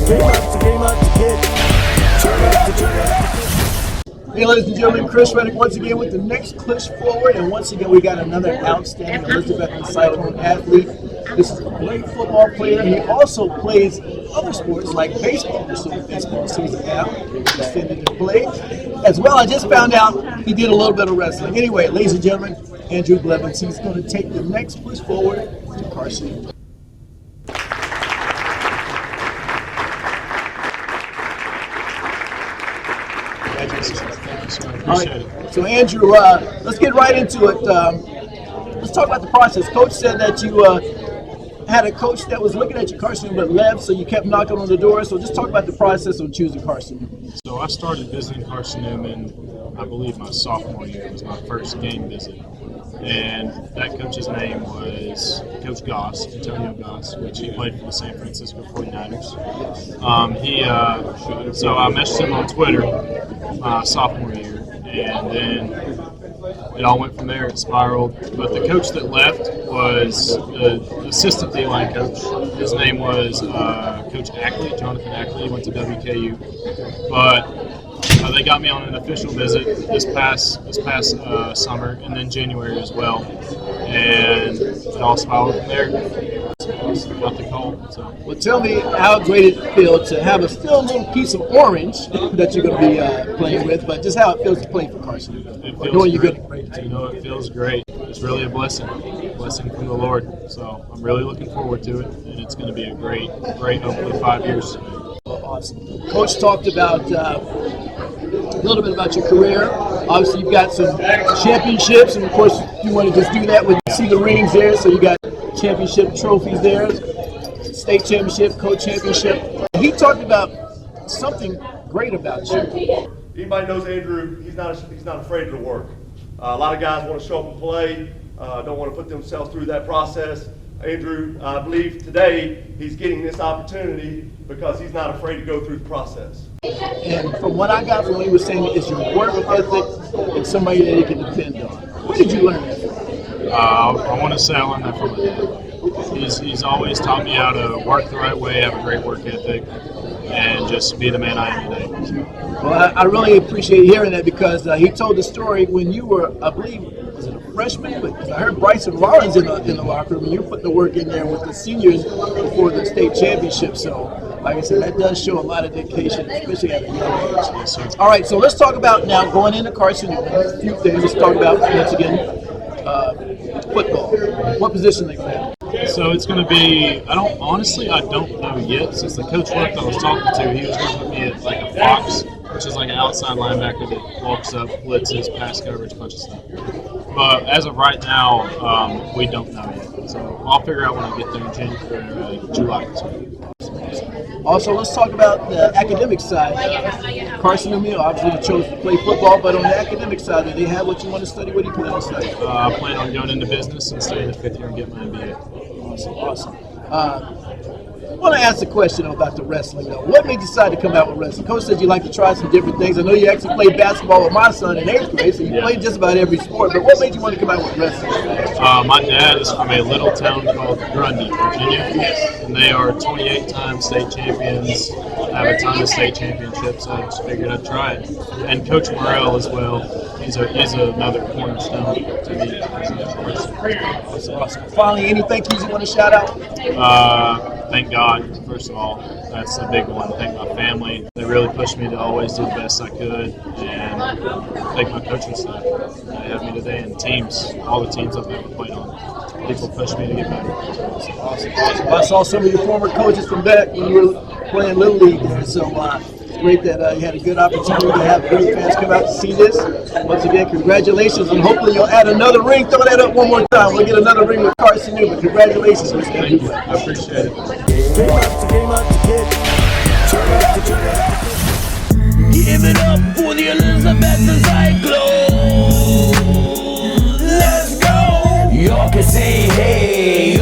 Hey, ladies and gentlemen, Chris Reddick once again with the next push forward, and once again we got another outstanding Elizabethton Cyclone athlete. This is a great football player. He also plays other sports like baseball, so baseball season now extended to play. As well, I just found out he did a little bit of wrestling. Anyway, ladies and gentlemen, Andrew Blevins, he's going to take the next push forward to Carson. All right, so Andrew, let's get right into it. Let's talk about the process. Coach said that you had a coach that was looking at you, Carson, but left, so you kept knocking on the door. So just talk about the process of choosing Carson. So I started visiting Carson-Newman, I believe my sophomore year. It was my first game visit. And that coach's name was Coach Goss, Antonio Goss, which he played for the San Francisco 49ers. So I messaged him on Twitter sophomore year, and then it all went from there. It spiraled. But the coach that left was the assistant D-line coach. His name was Coach Ackley, Jonathan Ackley. He went to WKU. But they got me on an official visit this past summer, and then January as well, and it all spiraled from there. Got the call. So. Well, tell me how great it feels to have still a little piece of orange that you're going to be playing with, but just how it feels to play for Carson. It feels great. You know, it feels great. It's really a blessing from the Lord. So I'm really looking forward to it, and it's going to be a great, hopefully 5 years. Awesome. Coach talked about a little bit about your career. Obviously, you've got some championships, and of course, you want to just do that when you see the rings there. So you got championship trophies there, state championship, co-championship. He talked about something great about you. Anybody knows Andrew? He's not afraid to work. A lot of guys want to show up and play, don't want to put themselves through that process. Andrew, I believe today he's getting this opportunity because he's not afraid to go through the process. And from what I got from what he was saying, is your work ethic and somebody that you can depend on. Where did you learn that from? I want to say I learned that from my dad. He's always taught me how to work the right way, have a great work ethic, and just be the man I am today. Well, I really appreciate hearing that because he told the story when you were, I believe, was it a freshman? Because I heard Bryson Rollins in the locker room, and you were putting the work in there with the seniors before the state championship. So, like I said, that does show a lot of dedication, especially at a young age. Yes, sir. All right, so let's talk about now going into Carson. A few things. Let's talk about once again football. What position they play? So it's going to be, I don't know yet. Since the coach I was talking to, he was going to put me at like a Fox, which is like an outside linebacker that walks up, blitzes, pass coverage, a bunch of stuff. But as of right now, we don't know yet. So I'll figure out when I get there in January, July. Also, let's talk about the academic side. Carson-Newman obviously chose to play football, but on the academic side, do they have what you want to study? What do you plan to study? I plan on going into business and staying the 5th year and getting my MBA. Awesome. I want to ask a question about the wrestling, though. What made you decide to come out with wrestling? Coach said you like to try some different things. I know you actually played basketball with my son in 8th grade, so you played just about every sport. But what made you want to come out with wrestling? My dad is from a little town called Grundy, Virginia, and they are 28-time state champions, have a ton of state championships, so I just figured I'd try it. And Coach Morrell as well. He's another cornerstone to me. That's awesome. Finally, any thank yous you want to shout out? Thank God, first of all. That's a big one. Thank my family. They really pushed me to always do the best I could. And thank my coaching staff. They have me today, and teams, all the teams I've ever played on. People pushed me to get better. Awesome. I saw some of your former coaches from back when you were playing Little League there. So it's great that you had a good opportunity to have great fans come out to see this. Once again, congratulations, and hopefully you'll add another ring. Throw that up one more time. We'll get another ring with Carson-Newman. Congratulations, Mr. Andrew. I appreciate it. Give it up for the Elizabethton Cyclones. Let's go. Y'all can say hey.